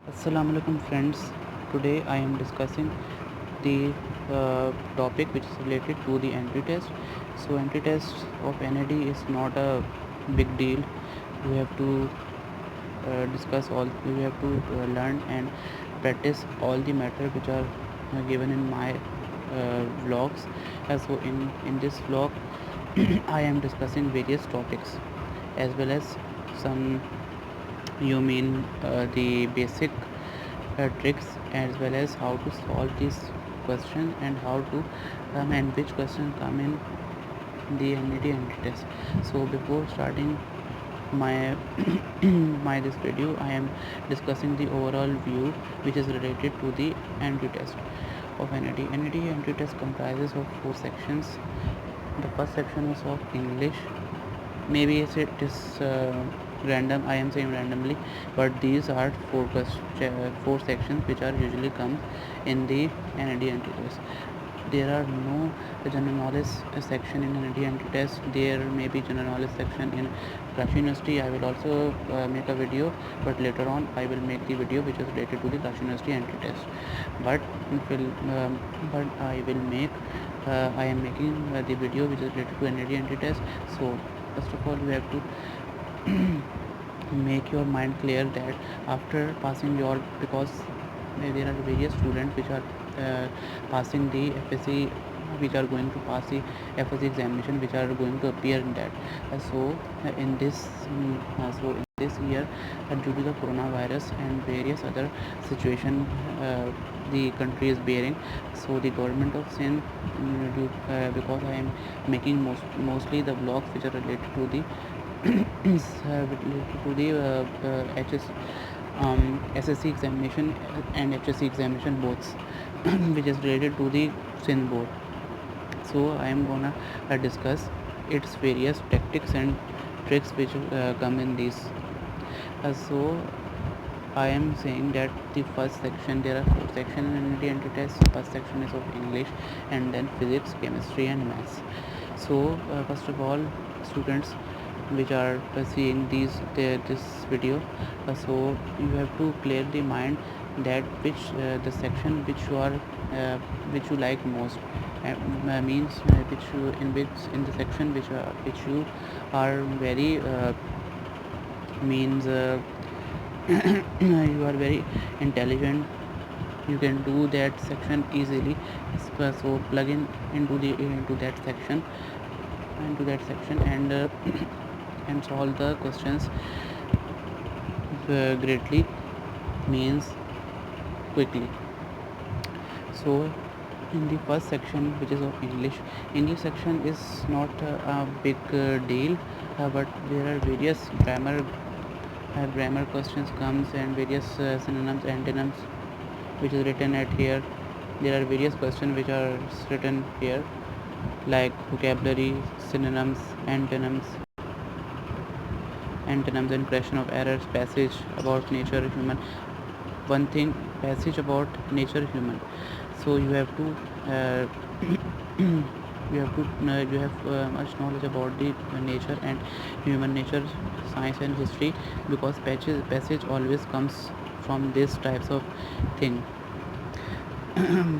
Assalamualaikum friends. Today I am discussing the topic which is related to the entry test. So entry test of NAD is not a big deal. We have to discuss all. We have to learn and practice all the matter which are given in my vlogs. So in this vlog, I am discussing various topics as well as some you mean the basic tricks as well as how to solve this question and how to and which question come in the NED entry test. So before starting my my this video, I am discussing the overall view which is related to the entry test of NED. NED entry test comprises of 4 sections. The first section is of English. Maybe it is random, I am saying randomly, but these are four sections which are usually come in the NAD entry test. There are no general knowledge section in NAD entry test. There may be general knowledge section in Karachi University. I will also make a video, but later on I will make the video which is related to the Karachi University entry test. But but I am making the video which is related to NAD entry test. So first of all, you have to make your mind clear that after passing your, because there are various students which are passing the FSC, which are going to pass the FSC examination, which are going to appear in that. In this year, due to the coronavirus and various other situation the country is bearing, so the government of Sindh, because I am making mostly the vlogs which are related to the related to the SSC examination and HSC examination both, which is related to the Sindh board. So I am gonna discuss its various tactics and tricks which come in these. So I am saying that the first section, there are 4 sections in the entry test. First section is of English, and then physics, chemistry, and maths. So first of all, students which are seeing this video, so you have to clear the mind that which the section which you are which you like most, means which you in the section which you are very means you are very intelligent, you can do that section easily. So plug in into that section and and solve the questions greatly, means quickly. So in the first section, which is of English section is not a big deal, but there are various grammar questions comes and various synonyms, antonyms which is written at here. There are various questions which are written here, like vocabulary, synonyms, impression of errors, passage about nature human. One thing, passage about nature human. So you have to you have much knowledge about the nature and human nature, science and history, because passage always comes from these types of thing.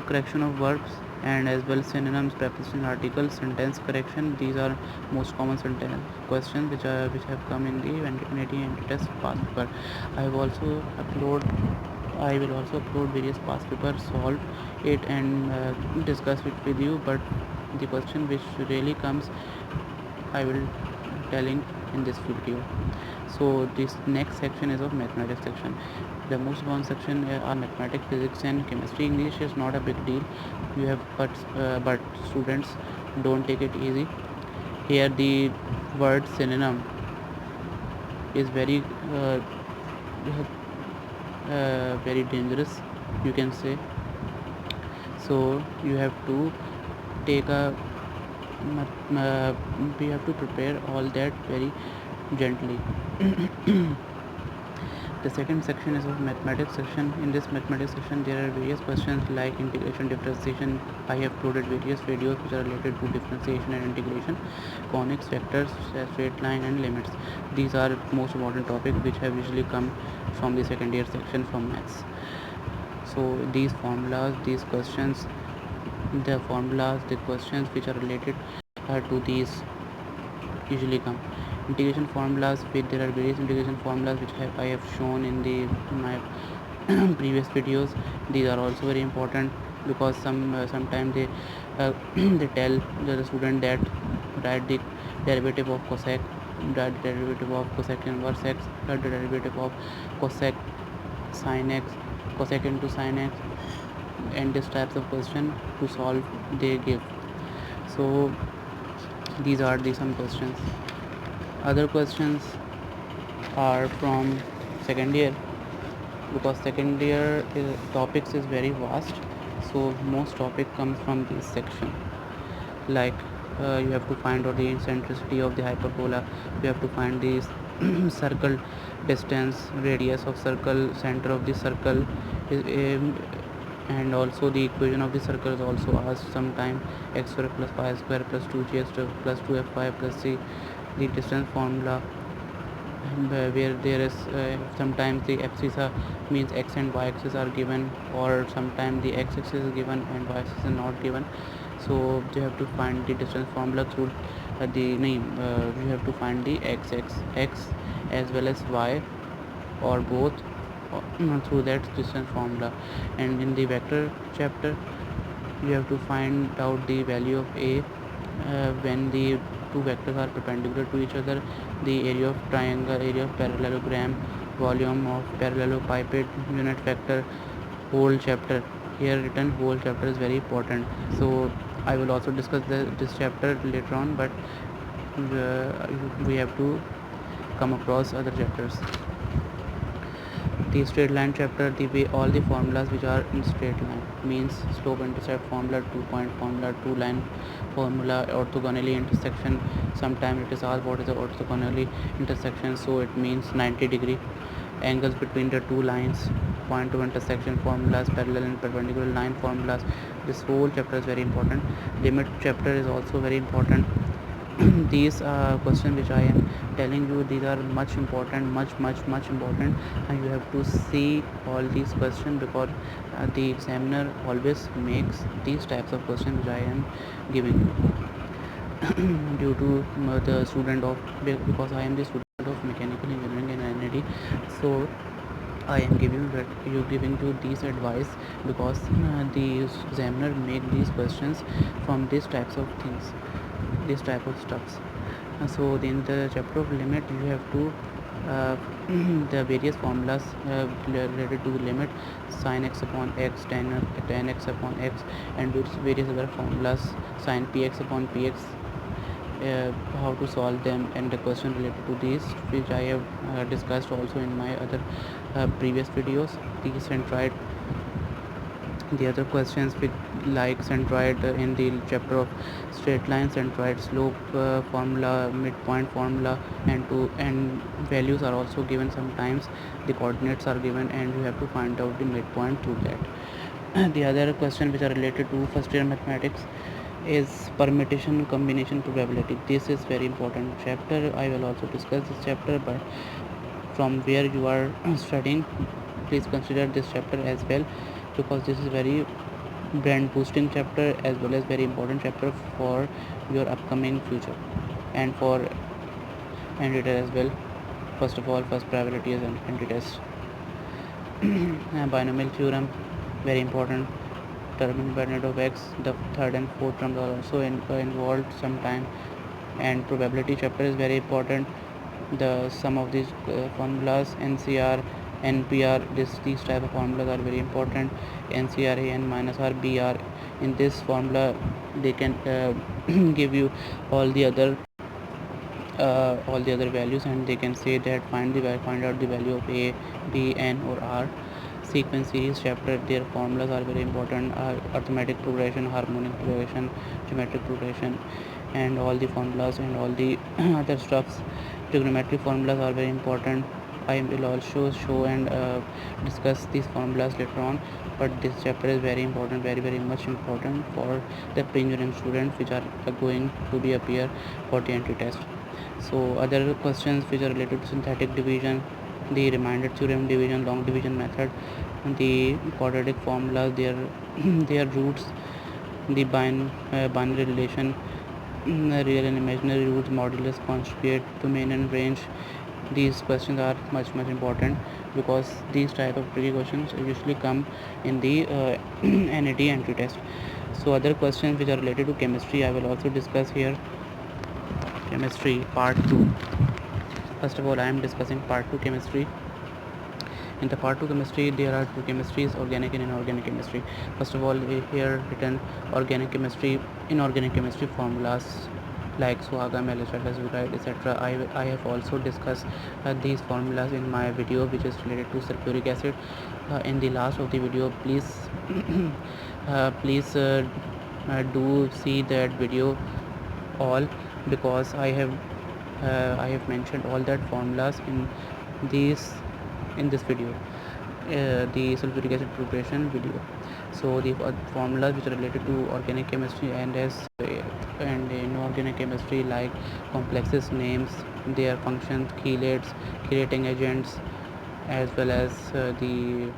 Correction of verbs and as well synonyms, preposition, articles, sentence correction. These are most common sentence questions which have come in the entry test past paper. I have also upload I will also upload various past papers, solve it and discuss it with you. But the question which really comes, I will telling in this video. So this next section is of mathematics section. The most common section are mathematics, physics and chemistry. English is not a big deal. You have but students, don't take it easy. Here the word synonym is very dangerous, you can say. So you have to take a we have to prepare all that very gently. The second section is of mathematics section. In this mathematics section there are various questions like integration, differentiation. I have uploaded various videos which are related to differentiation and integration, conics, vectors, straight line and limits. These are most important topics which have usually come from the second year section from maths. So these formulas, these questions, the formulas, the questions which are related to these usually come. Integration formulas, there are various integration formulas which I have shown in my previous videos. These are also very important because sometimes they they tell the student that write the derivative of cosec, write the derivative of cosec inverse x, write the derivative of cosec sin x, cosec into sin x, and this types of question to solve they give. So these are the some questions. Other questions are from second year, because second year topics is very vast, so most topic comes from this section. Like you have to find out the eccentricity of the hyperbola, you have to find the circle distance, radius of circle, center of the circle, and also the equation of the circle is also asked sometime. X square plus y square plus 2gx plus 2fy plus c, the distance formula, where there is sometimes the abscissa means x and y axis are given, or sometimes the x axis is given and y axis is not given. So you have to find the distance formula through the name. You have to find the x as well as y, or both, through that distance formula. And in the vector chapter you have to find out the value of a when the two vectors are perpendicular to each other, the area of triangle, area of parallelogram, volume of parallelepiped, unit vector. Whole chapter, here written whole chapter is very important, so I will also discuss this chapter later on, but we have to come across other chapters. The straight line chapter, the way all the formulas which are in straight line means slope intercept formula, 2 point formula, 2 line formula, orthogonally intersection. Sometimes it is asked what is the orthogonally intersection, so it means 90-degree angles between the two lines, point of intersection formulas, parallel and perpendicular line formulas. This whole chapter is very important. Limit chapter is also very important. These questions which I am telling you, these are much important, much important, and you have to see all these questions, because the examiner always makes these types of questions which I am giving you. Due to the student of, because I am the student of mechanical engineering and NID, so I am giving you these advice, because the examiner make these questions from these types of things, this type of stuffs. So in the chapter of limit you have to the various formulas related to limit, sin x upon x, tan x upon x, and various other formulas, sin px upon px, how to solve them, and the question related to these which I have discussed also in my other previous videos. The centroid, the other questions with like centroid in the chapter of straight line, centroid slope formula, midpoint formula, and values are also given. Sometimes the coordinates are given and you have to find out the midpoint through that. The other question which are related to first year mathematics is permutation combination probability. This is very important chapter. I will also discuss this chapter, but from where you are studying, please consider this chapter as well, because this is very brand boosting chapter as well as very important chapter for your upcoming future and for entry test as well. First of all, first priority is entry test. Binomial theorem, very important. Term independent of x, the third and fourth terms are also involved sometime. And probability chapter is very important. The sum of these formulas, NCR, NPR, these type of formulas are very important. NCR N minus R BR, in this formula they can give you all the other values, and they can say that find out the value of A, B, N or R. Sequence series chapter, their formulas are very important. Arithmetic progression, harmonic progression, geometric progression, and all the formulas and all the other stuffs. Trigonometric formulas are very important. I will also show and discuss these formulas later on, but this chapter is very important, very much important for the pre-engineering students which are going to be appear for the entry test. So other questions which are related to synthetic division, the remainder theorem division, long division method, the quadratic formulas, their their roots, the binary relation, real and imaginary roots, modulus, conjugate, domain and range. These questions are much important because these type of tricky questions usually come in the NAT entry test. So other questions which are related to chemistry I will also discuss here. Chemistry part 2. First of all, I am discussing part 2 chemistry. In the part 2 chemistry, there are two chemistries, organic and inorganic chemistry. First of all, here written organic chemistry, inorganic chemistry formulas like Swaga, Melishata, Zuride, etc. I have also discussed these formulas in my video which is related to sulfuric acid. In the last of the video, please do see that video all, because I have mentioned all that formulas these in this video, the sulfuric acid preparation video. So the formulas which are related to organic chemistry and inorganic chemistry, like complexes names, their functions, chelates, chelating agents, as well as the